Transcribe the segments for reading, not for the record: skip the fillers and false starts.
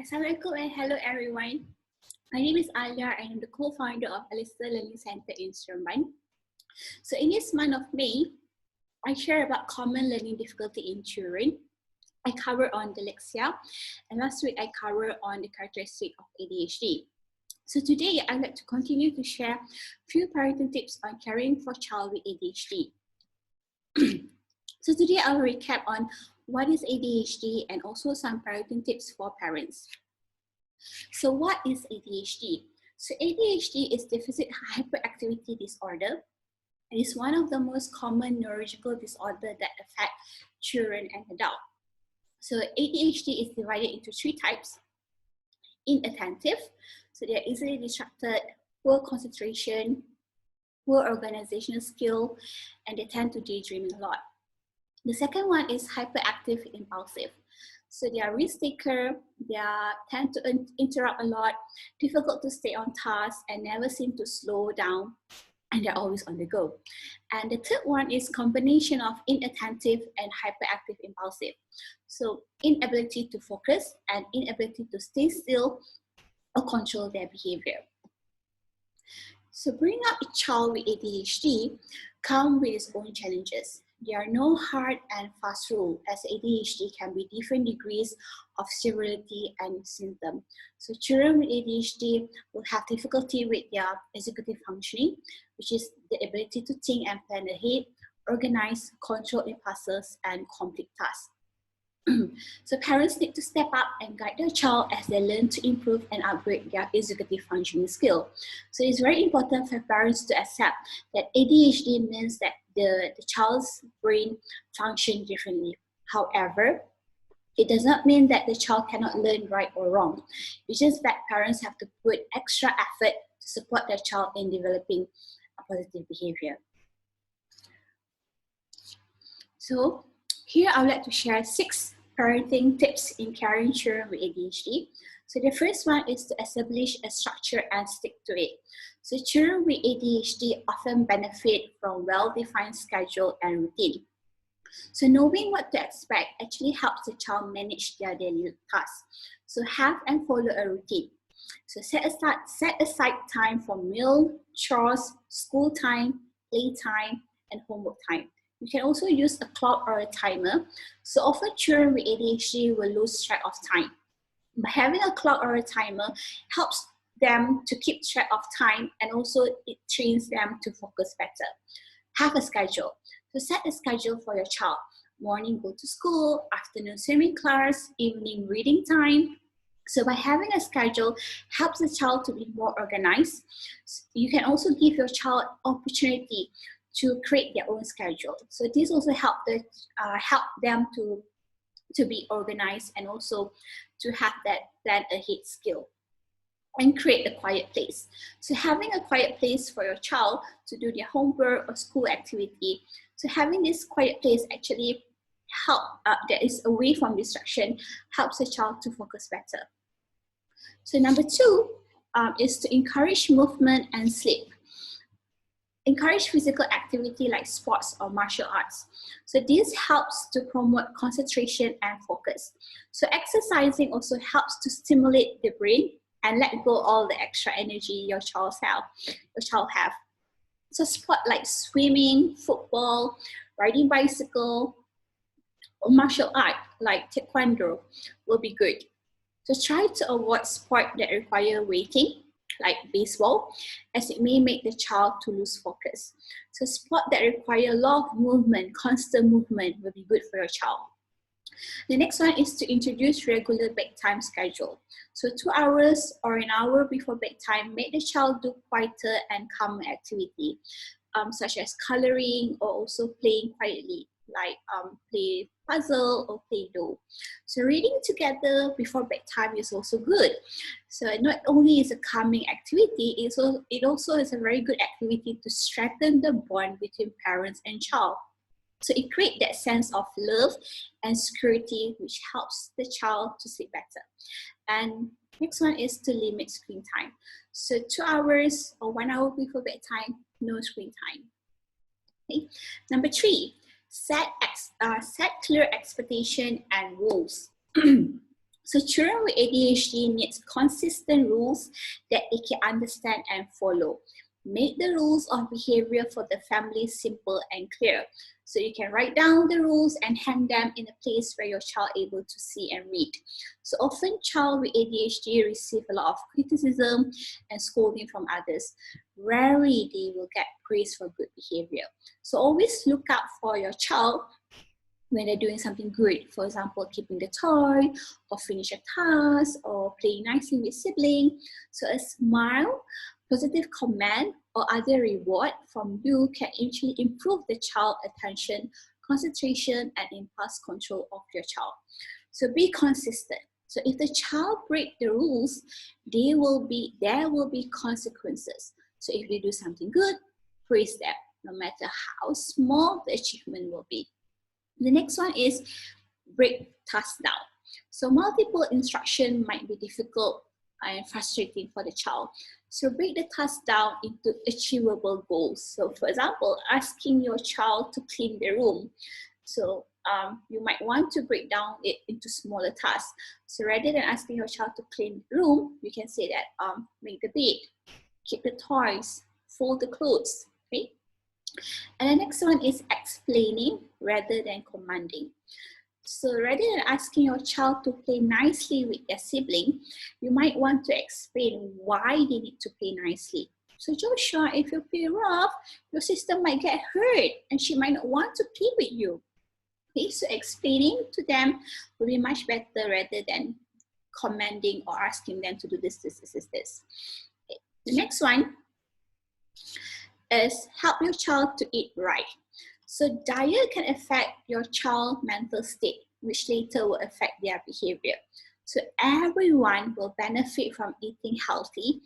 Assalamualaikum and hello everyone. My name is Alia and I'm the co-founder of Alistair Learning Center in Seremban. So in this month of May, I share about common learning difficulty in children. I cover on dyslexia, and last week I covered on the characteristic of ADHD. So today I'd like to continue to share a few parenting tips on caring for child with ADHD. So today I'll recap on what is ADHD and also some parenting tips for parents. So what is ADHD? So ADHD is deficit hyperactivity disorder. It is one of the most common neurological disorders that affect children and adults. So ADHD is divided into three types. Inattentive, so they are easily distracted, poor concentration, poor organizational skill, and they tend to daydream a lot. The second one is hyperactive impulsive. So they are risk taker, they tend to interrupt a lot, difficult to stay on task, and never seem to slow down, and they're always on the go. And the third one is combination of inattentive and hyperactive impulsive. So inability to focus and inability to stay still or control their behavior. So bringing up a child with ADHD comes with its own challenges. There are no hard and fast rules, as ADHD can be different degrees of severity and symptom. So children with ADHD will have difficulty with their executive functioning, which is the ability to think and plan ahead, organize, control impulses, and complete tasks. So parents need to step up and guide their child as they learn to improve and upgrade their executive functioning skill. So it's very important for parents to accept that ADHD means that the child's brain functions differently. However, it does not mean that the child cannot learn right or wrong. It's just that parents have to put extra effort to support their child in developing a positive behavior. So here I would like to share 6 parenting tips in caring children with ADHD. So the first one is to establish a structure and stick to it. So children with ADHD often benefit from well-defined schedule and routine. So knowing what to expect actually helps the child manage their daily tasks. So have and follow a routine. So set aside time for meal, chores, school time, play time, and homework time. You can also use a clock or a timer. So often children with ADHD will lose track of time. By having a clock or a timer helps them to keep track of time, and also it trains them to focus better. Have a schedule. So set a schedule for your child. Morning, go to school, afternoon swimming class, evening reading time. So by having a schedule helps the child to be more organized. You can also give your child opportunity to create their own schedule. So this also help them to be organized and also to have that plan ahead skill. And create a quiet place. So having a quiet place for your child to do their homework or school activity. So having this quiet place actually that is away from distraction, helps the child to focus better. So number 2 is to encourage movement and sleep. Encourage physical activity like sports or martial arts. So this helps to promote concentration and focus. So exercising also helps to stimulate the brain and let go all the extra energy your child have. So sport like swimming, football, riding bicycle, or martial art like taekwondo will be good. So try to avoid sport that require weighting, like baseball, as it may make the child to lose focus. So sport that require a lot of movement, constant movement will be good for your child. The next one is to introduce regular bedtime schedule. So 2 hours or an hour before bedtime, make the child do quieter and calmer activity, such as coloring or also playing quietly, like play puzzle or play doh. So reading together before bedtime is also good. So not only is a calming activity, it also is a very good activity to strengthen the bond between parents and child. So it creates that sense of love and security, which helps the child to sleep better. And next one is to limit screen time. So 2 hours or 1 hour before bedtime, no screen time. Okay. Number 3, set clear expectation and rules. So children with ADHD needs consistent rules that they can understand and follow. Make the rules of behavior for the family simple and clear. So you can write down the rules and hang them in a place where your child is able to see and read. So often child with ADHD receive a lot of criticism and scolding from others. Rarely they will get praise for good behavior. So always look out for your child when they're doing something good. For example, keeping the toy, or finish a task, or playing nicely with sibling. So a smile, positive comment, or other reward from you can actually improve the child's attention, concentration, and impulse control of your child. So be consistent. So if the child break the rules, there will be consequences. So if they do something good, praise them, no matter how small the achievement will be. The next one is break tasks down. So multiple instruction might be difficult and frustrating for the child. So break the task down into achievable goals. So for example, asking your child to clean the room. So you might want to break down it into smaller tasks. So rather than asking your child to clean the room, you can say that make the bed, keep the toys, fold the clothes, okay? And the next one is explaining rather than commanding. So rather than asking your child to play nicely with their sibling, you might want to explain why they need to play nicely. So Joshua, if you play rough, your sister might get hurt and she might not want to play with you. Okay, so explaining to them will be much better rather than commanding or asking them to do this. Okay. The next one is help your child to eat right. So diet can affect your child's mental state, which later will affect their behavior. So everyone will benefit from eating healthy,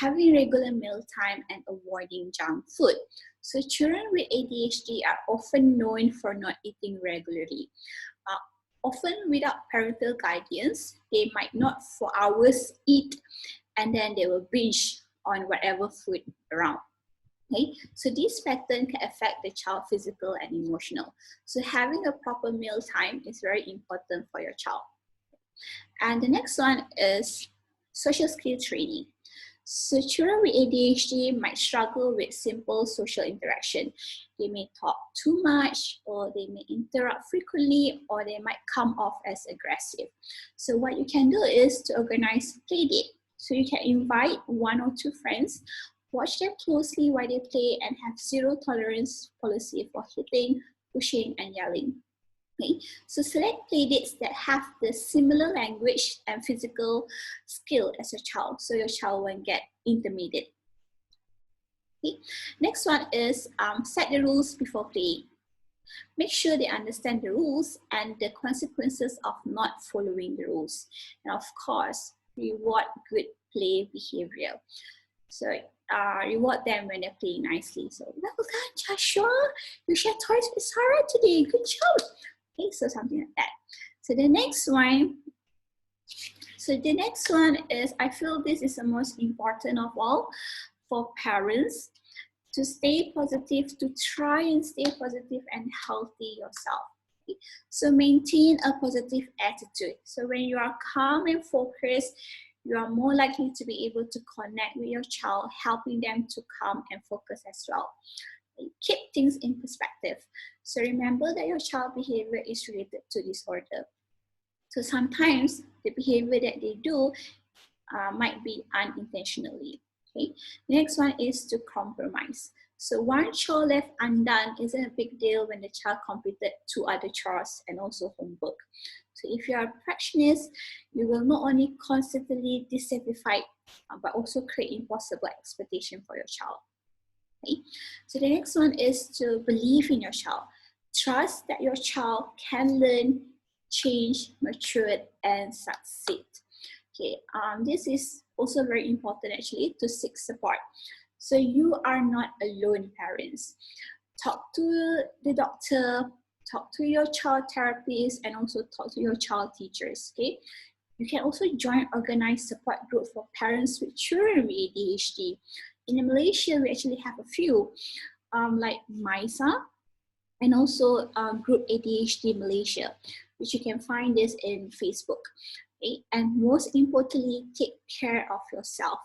having regular mealtime, and avoiding junk food. So children with ADHD are often known for not eating regularly. Often without parental guidance, they might not for hours eat, and then they will binge on whatever food around. Okay, so this pattern can affect the child physical and emotional. So having a proper meal time is very important for your child. And the next one is social skill training. So children with ADHD might struggle with simple social interaction. They may talk too much, or they may interrupt frequently, or they might come off as aggressive. So what you can do is to organize play date. So you can invite 1 or 2 friends, watch them closely while they play, and have zero tolerance policy for hitting, pushing, and yelling. Okay, so select playdates that have the similar language and physical skill as your child, so your child won't get intimidated. Okay, next one is set the rules before playing. Make sure they understand the rules and the consequences of not following the rules. And of course, reward good play behavior. So reward them when they're playing nicely. So, well done, Joshua. You shared toys with Sarah today. Good job. Okay, so something like that. So the next one is, I feel this is the most important of all for parents, to stay positive, to try and stay positive and healthy yourself. Okay? So maintain a positive attitude. So when you are calm and focused, you are more likely to be able to connect with your child, helping them to calm and focus as well. Keep things in perspective. So remember that your child behavior is related to disorder. So sometimes the behavior that they do might be unintentionally. Okay. The next one is to compromise. So one chore left undone isn't a big deal when the child completed 2 other chores and also homework. So if you are a perfectionist, you will not only constantly dissatisfied, but also create impossible expectation for your child. Okay. So the next one is to believe in your child. Trust that your child can learn, change, mature, and succeed. Okay, this is also very important actually, to seek support. So you are not alone, parents. Talk to the doctor, talk to your child therapist, and also talk to your child teachers, okay? You can also join organized support group for parents with children with ADHD. In Malaysia, we actually have a few, like MISA, and also group ADHD Malaysia, which you can find this in Facebook. Okay? And most importantly, take care of yourself.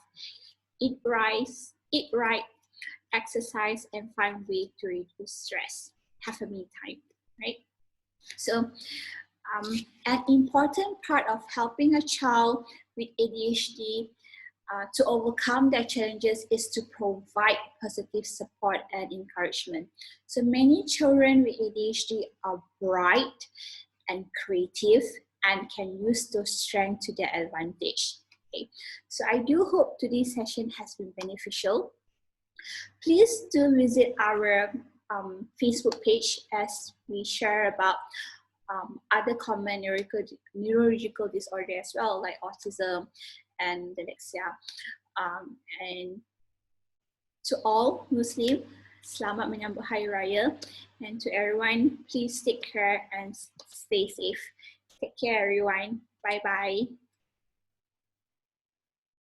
Eat right, exercise, and find way to reduce stress. Have a me time, right? So an important part of helping a child with ADHD to overcome their challenges is to provide positive support and encouragement. So many children with ADHD are bright and creative and can use those strengths to their advantage. Okay. So I do hope today's session has been beneficial. Please do visit our Facebook page as we share about other common neurological disorder as well, like autism and dyslexia. And to all Muslim, selamat menyambut Hari Raya. And to everyone, please take care and stay safe. Take care, everyone. Bye-bye.